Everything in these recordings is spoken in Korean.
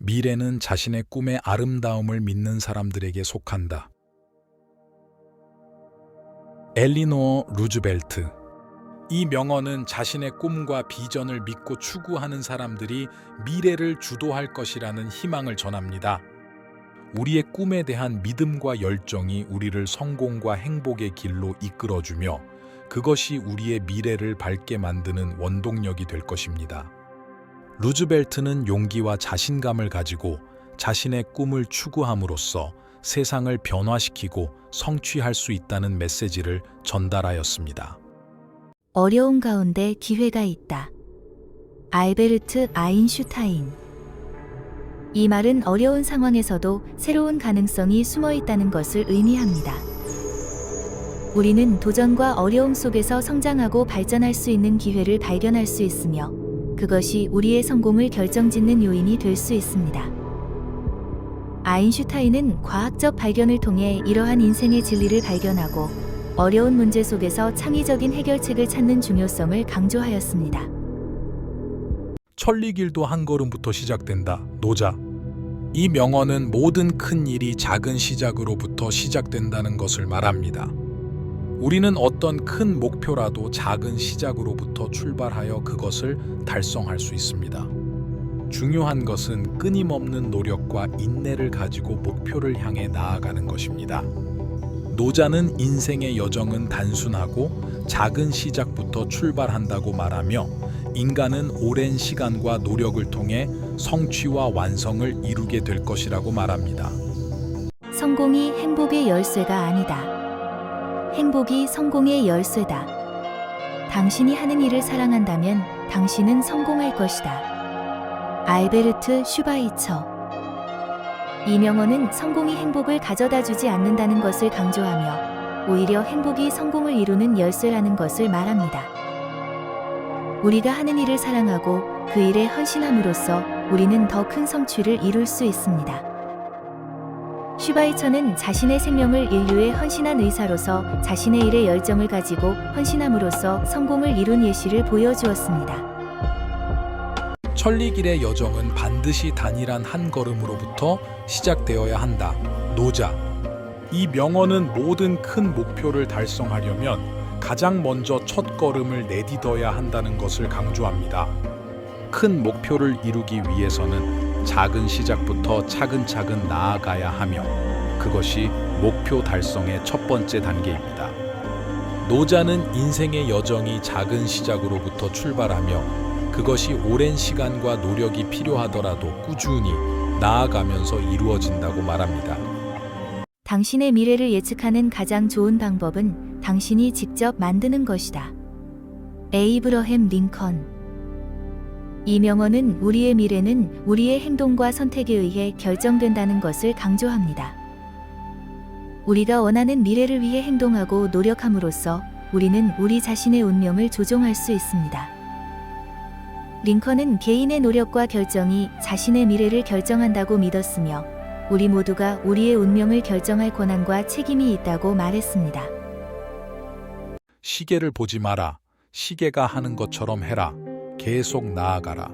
미래는 자신의 꿈의 아름다움을 믿는 사람들에게 속한다. 엘리노어 루즈벨트. 이 명언은 자신의 꿈과 비전을 믿고 추구하는 사람들이 미래를 주도할 것이라는 희망을 전합니다. 우리의 꿈에 대한 믿음과 열정이 우리를 성공과 행복의 길로 이끌어주며 그것이 우리의 미래를 밝게 만드는 원동력이 될 것입니다. 루즈벨트는 용기와 자신감을 가지고 자신의 꿈을 추구함으로써 세상을 변화시키고 성취할 수 있다는 메시지를 전달하였습니다. 어려운 가운데 기회가 있다. 알베르트 아인슈타인. 이 말은 어려운 상황에서도 새로운 가능성이 숨어 있다는 것을 의미합니다. 우리는 도전과 어려움 속에서 성장하고 발전할 수 있는 기회를 발견할 수 있으며 그것이 우리의 성공을 결정짓는 요인이 될 수 있습니다. 아인슈타인은 과학적 발견을 통해 이러한 인생의 진리를 발견하고 어려운 문제 속에서 창의적인 해결책을 찾는 중요성을 강조하였습니다. 천리길도 한 걸음부터 시작된다. 노자. 이 명언은 모든 큰 일이 작은 시작으로부터 시작된다는 것을 말합니다. 우리는 어떤 큰 목표라도 작은 시작으로부터 출발하여 그것을 달성할 수 있습니다. 중요한 것은 끊임없는 노력과 인내를 가지고 목표를 향해 나아가는 것입니다. 노자는 인생의 여정은 단순하고 작은 시작부터 출발한다고 말하며 인간은 오랜 시간과 노력을 통해 성취와 완성을 이루게 될 것이라고 말합니다. 성공이 행복의 열쇠가 아니다. 행복이 성공의 열쇠다. 당신이 하는 일을 사랑한다면 당신은 성공할 것이다. 알베르트 슈바이처. 이 명언은 성공이 행복을 가져다 주지 않는다는 것을 강조하며 오히려 행복이 성공을 이루는 열쇠라는 것을 말합니다. 우리가 하는 일을 사랑하고 그 일에 헌신함으로써 우리는 더 큰 성취를 이룰 수 있습니다. 슈바이처는 자신의 생명을 인류에 헌신한 의사로서 자신의 일에 열정을 가지고 헌신함으로써 성공을 이룬 예시를 보여주었습니다. 천리길의 여정은 반드시 단일한 한 걸음으로부터 시작되어야 한다. 노자. 이 명언은 모든 큰 목표를 달성하려면 가장 먼저 첫 걸음을 내딛어야 한다는 것을 강조합니다. 큰 목표를 이루기 위해서는 작은 시작부터 차근차근 나아가야 하며 그것이 목표 달성의 첫 번째 단계입니다. 노자는 인생의 여정이 작은 시작으로부터 출발하며 그것이 오랜 시간과 노력이 필요하더라도 꾸준히 나아가면서 이루어진다고 말합니다. 당신의 미래를 예측하는 가장 좋은 방법은 당신이 직접 만드는 것이다. 에이브러햄 링컨. 이 명언은 우리의 미래는 우리의 행동과 선택에 의해 결정된다는 것을 강조합니다. 우리가 원하는 미래를 위해 행동하고 노력함으로써 우리는 우리 자신의 운명을 조종할 수 있습니다. 링컨은 개인의 노력과 결정이 자신의 미래를 결정한다고 믿었으며 우리 모두가 우리의 운명을 결정할 권한과 책임이 있다고 말했습니다. 시계를 보지 마라. 시계가 하는 것처럼 해라. 계속 나아가라.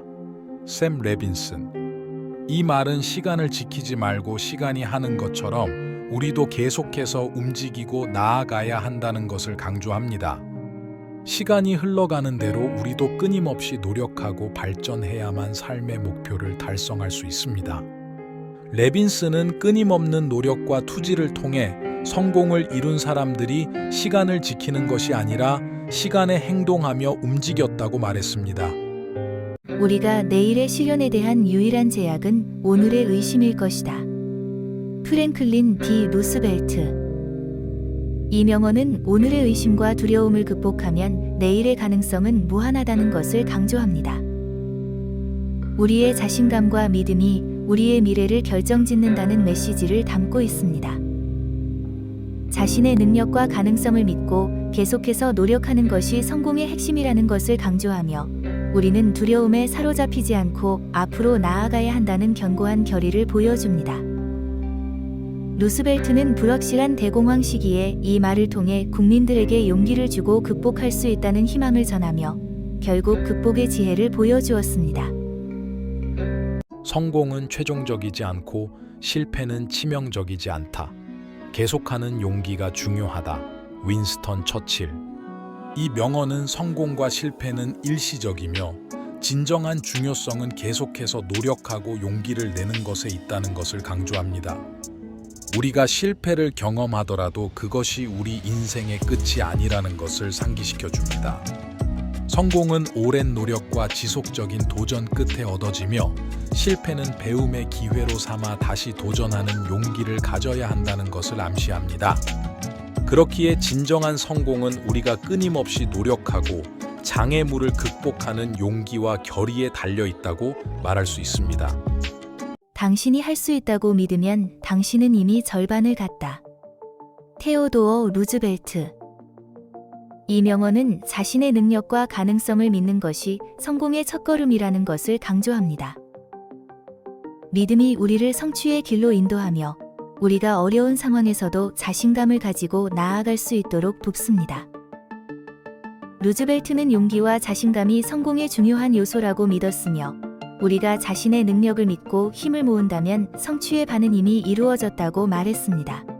샘 레빈슨. 이 말은 시간을 지키지 말고 시간이 하는 것처럼 우리도 계속해서 움직이고 나아가야 한다는 것을 강조합니다. 시간이 흘러가는 대로 우리도 끊임없이 노력하고 발전해야만 삶의 목표를 달성할 수 있습니다. 레빈스는 끊임없는 노력과 투지를 통해 성공을 이룬 사람들이 시간을 지키는 것이 아니라 시간에 행동하며 움직였다고 말했습니다. 우리가 내일의 실현에 대한 유일한 제약은 오늘의 의심일 것이다. 프랭클린 디 루스벨트. 이 명언은 오늘의 의심과 두려움을 극복하면 내일의 가능성은 무한하다는 것을 강조합니다. 우리의 자신감과 믿음이 우리의 미래를 결정짓는다는 메시지를 담고 있습니다. 자신의 능력과 가능성을 믿고 계속해서 노력하는 것이 성공의 핵심이라는 것을 강조하며 우리는 두려움에 사로잡히지 않고 앞으로 나아가야 한다는 견고한 결의를 보여줍니다. 루스벨트는 불확실한 대공황 시기에 이 말을 통해 국민들에게 용기를 주고 극복할 수 있다는 희망을 전하며 결국 극복의 지혜를 보여주었습니다. 성공은 최종적이지 않고 실패는 치명적이지 않다. 계속하는 용기가 중요하다. 윈스턴 처칠. 이 명언은 성공과 실패는 일시적이며 진정한 중요성은 계속해서 노력하고 용기를 내는 것에 있다는 것을 강조합니다. 우리가 실패를 경험하더라도 그것이 우리 인생의 끝이 아니라는 것을 상기시켜 줍니다. 성공은 오랜 노력과 지속적인 도전 끝에 얻어지며 실패는 배움의 기회로 삼아 다시 도전하는 용기를 가져야 한다는 것을 암시합니다. 그렇기에 진정한 성공은 우리가 끊임없이 노력하고 장애물을 극복하는 용기와 결의에 달려 있다고 말할 수 있습니다. 당신이 할 수 있다고 믿으면 당신은 이미 절반을 갔다. 테오도어 루즈벨트. 이 명언은 자신의 능력과 가능성을 믿는 것이 성공의 첫걸음이라는 것을 강조합니다. 믿음이 우리를 성취의 길로 인도하며 우리가 어려운 상황에서도 자신감을 가지고 나아갈 수 있도록 돕습니다. 루즈벨트는 용기와 자신감이 성공의 중요한 요소라고 믿었으며 우리가 자신의 능력을 믿고 힘을 모은다면 성취의 반은 이미 이루어졌다고 말했습니다.